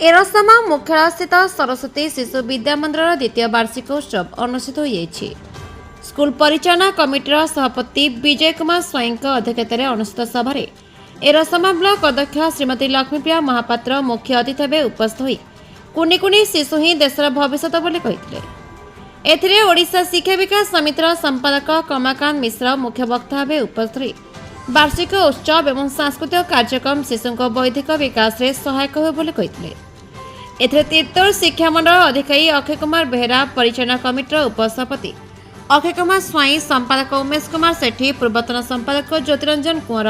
एरसमा मुख्यालय स्थित सरस्वती शिशु विद्या मंदिर द्वितीय वार्षिक उत्सव अनुष्ठित हो स्कूल परिचालना कमिटीर सभापति विजय कुमार स्वाईं अध्यक्षतार अनुष्ठित सभा एरसमा ब्लॉक अध्यक्ष श्रीमती लक्ष्मीप्रिया महापात्र मुख्य अतिथि भाव उपस्थित होई कुनी कुनी शिशु ही देशर भविष्य बोली कहिथिले। एथिरे ओडिशा शिक्षा विकास समितिर संपादक कमलाकांत मिश्र मुख्य वक्ता भाव उपस्थित रही वार्षिक उत्सव एवं सांस्कृतिक कार्यक्रम शिशुଙ୍କ बौद्धिक विकास रे सहायक हो बोली कहिथिले। एथिरे तीर्तोल शिक्षा मंडल अधिकारी अक्षय कुमार बेहरा परिचालना कमिटीर उपसभापति अक्षय कुमार स्वाई संपादक उमेश कुमार सेठी पूर्वतन संपादक ज्योतिरंजन कुंवर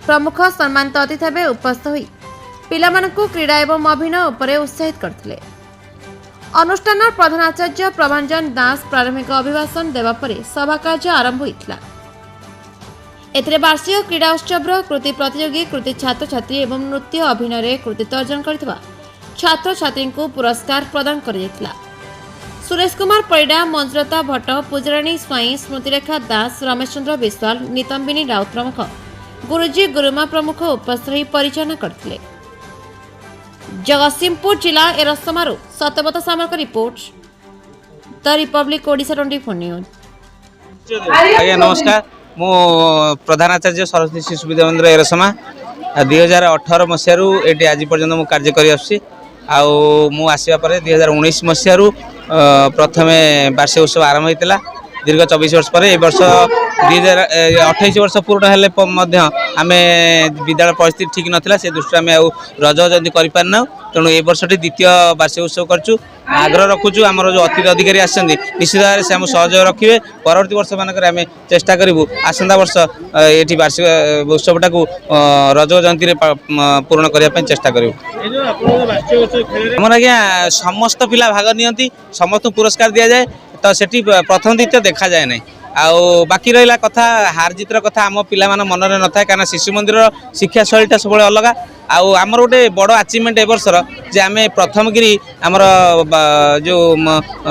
प्रमुख सम्मानित अतिथि भाव उपस्थित होई पिलामानकु क्रीड़ा एवं अभिनय उपरे उत्साहित करथिले। अनुष्ठान प्रधान आचार्य प्रभांजन दास प्रारंभिक अभिभाषण देवा परे सभा कार्य आरंभ होइतला। एथिरे वार्षिक क्रीड़ा उत्सव कृति प्रतियोगी कृति छात्र छात्री एवं नृत्य अभिनय रे कृतित्व अर्जन करथिबा छात्र छात्री को पुरस्कार प्रदान करा। सुरेश कुमार परिडा मंजुलता भट्ट पूजराणी स्वाई स्मृतिरेखा दास रमेश चंद्र विश्वाल नितंबिनी राउत प्रमुख गुरुजी गुरुमा प्रमुख उपस्थित रही परिचालना करथिले। जगतसिंहपुर जिला एरसमारू Satyabrata Samal report the republic Odisha 24 news. आज्ञा नमस्कार, मु प्रधान आचार्य सरस्वती शिशु विद्या मंदिर एरसमा 2018 मसीह ये आज पर्यटन मु कार्य कर आसवा 2019 मसीह प्रथम वार्षिक उत्सव आरंभ होता दीर्घ 24 वर्ष पर वर्ष 2028 वर्ष पूर्ण हेले आम विद्यालय परिस्थिति ठीक नाला से दृष्टि आम रज जयंती करना तेणु ए वर्ष द्वितीय वार्षिक उत्सव करूँ आग्रह रखुचु आमर जो अतिथि अधिकारी आम निश्चित भाव से आम सहयोग रखिए परवर्ती वर्ष मानक आम चेष्टा करूँ आसंता वर्ष ये वार्षिक उत्सवटा रज जयंती पूर्ण करने चेष्टा करूँ। आमर आज्ञा समस्त पिला भाग नियंती समस्त पुरस्कार दि जाए तो सेठी प्रथम द्वितीय देखा जाए ना आउ बाकी रहा कथा हार जीतर कथा आम पिला मनरे न था कहीं शिशु मंदिर शिक्षा शैलीटा सब अलग आमर गोटे बड़ अचिवमेंट ए वर्षर जे आम प्रथम गिरी आमर जो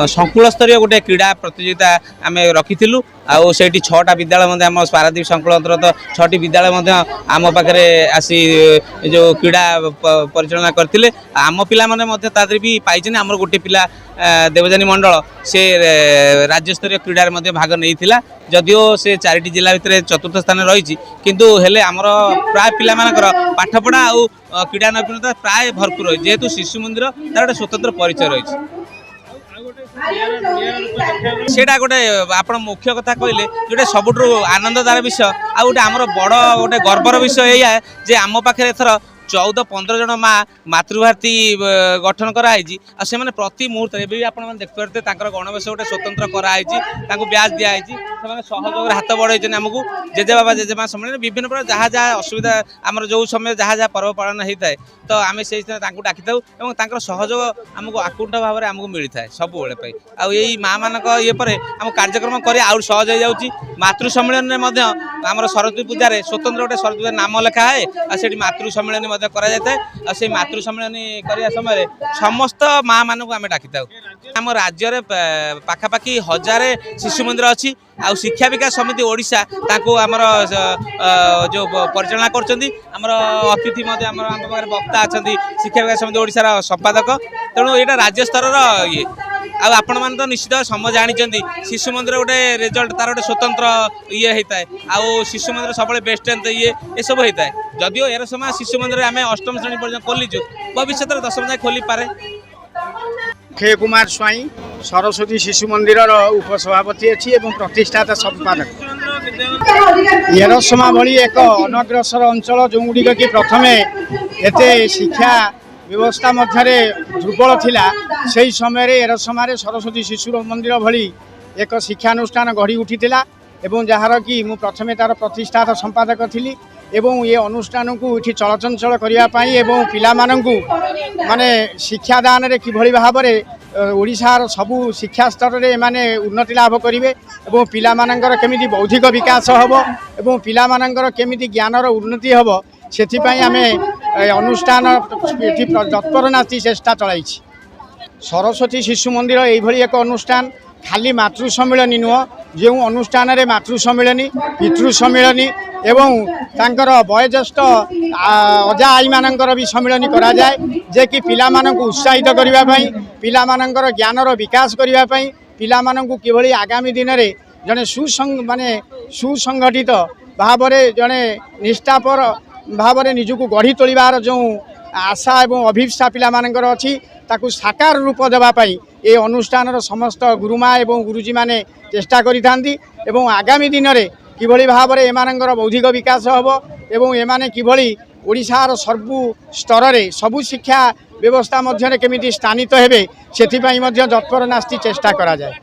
संकुल स्तरीय गोटे क्रीड़ा प्रतियोगिता आम रखी आउ से 6टा विद्यालय आम पारादीप संकुल अंतर्गत 6टी विद्यालय आम पाखे आसी जो क्रीड़ा परिचालना करते आम पिला भी पाई आमर गोटे पिला देवजानी मंडल से राज्य स्तरीय क्रीडार भाग नहीं जदियो से 4टी जिला भितर चतुर्थ स्थान रही किंतु हेले आमर प्राय पिला पाठपढ़ा आउ क्रीड़ा नैपुण्यता प्राय भरपूर रही जेहेतु शिशु मंदिर तार गोटे स्वतंत्र परिचय रही सेटा गोटे आप मुख्य कथा कहले जोटे सबुठ आनंददार विषय आ गोटे आमर बड़ गोटे गर्वर विषय यह जे आम पाखे एथर 14-15 जन माँ मातृभारती गठन कराई से प्रति मुहूर्त भी आप देखते गणवेश गोटे स्वतंत्र कराई ब्याज दिखाई से सहयोग हाथ बढ़े आमको जेजे बाबा जेजेमा समय विभिन्न प्रकार जहाँ जहाँ असुविधा आमर जो समय जहाँ जहाँ पर्व पालन होता है तो आम से डाकी था सहयोग आमको आकुंठ भाव में आमको मिलता है सब बेले आई माँ मान ये आम कार्यक्रम कर सहज हो जाऊँगी मातृ सम्मेलन में आम सरस्वती पूजा स्वतंत्र गोटे सरस्वती पूजा नाम लिखा है और मातृ सम्मेलन करा जाता है से मातृ सम्मेलन करने समय समस्त माँ मानक आम डाकी था। आम राज्य में पाखापाखि 1000 शिशु मंदिर अच्छी आ शिक्षा विकास समिति ओडिशा ताको आमर जो परिचालना कर अतिथि वक्ता अच्छा शिक्षा विकास समिति ओडिशा संपादक तेणु यहाँ राज्य स्तर ये आपण मैंने तो निश्चित समझ जानते शिशु मंदिर गोटे रिजल्ट तार गोटे स्वतंत्र ये होता है आउ शिशु मंदिर सब बेस्ट ये सब होता है जदियो एरसमा शिशु मंदिर आम 8म श्रेणी पर्यटन खोलीचु भविष्य 10वीं जाए खोली पारे। अक्षय कुमार स्वाई सरस्वती शिशु मंदिर उपसभापति अच्छी एवं प्रतिष्ठाता संपादक एरसमा भली एक अनग्रसर अंचल जो गुड़िक कि प्रथम एत शिक्षा व्यवस्था मध्य दुर्बल थिला से समय एरसमारे सरस्वती शिशु मंदिर भली एक शिक्षानुष्ठान गढ़ी उठीला एवं जार कि मु प्रथमे तार प्रतिष्ठाता संपादक थी एवं ये अनुष्ठान को ये चलचंचल करने एवं पिला माने शिक्षादान रे किभली भाव में ओडिशार सबू शिक्षा स्तर में माने उन्नति लाभ करेंगे एवं पिला मानकर केमिति बौद्धिक विकास हम एवं पिला मानकर केमिति ज्ञानर उन्नति हम से आम अनुष्ठान तत्पर नास्ति चेष्टा चलाई। सरस्वती शिशु मंदिर यही एक अनुष्ठान खाली मातृ सम्मेलन नुह जो अनुष्ठान रे मातृ सम्मिलनी पितृ सम्मिलनी एवं तांकर वयोज्येष्ठ अजा आई मानकर भी सम्मिलनी करा जाए जे कि पिला माननकु उत्साहित करिबा पई पिला मानकर ज्ञानर विकास करिबा पई पिला माननकु किभली आगामी दिन रे जने सुसंगठित भावरे जने निष्ठापर भावरे निजको गढ़ी तोलिबार जो आशा एवं अभिप्सा पिला मानकर अछि ताकू साकार रूप देवा पाई ए अनुष्ठान समस्त गुरुमा एवं गुरुजी माने चेष्टा करिथांती एवं आगामी दिन रे किभली भावरे एमानकर बौद्धिक विकास हबो एवं एमाने किभली ओडिशार सर्वु स्तर रे सबु शिक्षा व्यवस्था मध्यरे केमिति स्थानित हेबे सेथि पई मध्य तत्पर नास्ति चेष्टा करा जाए।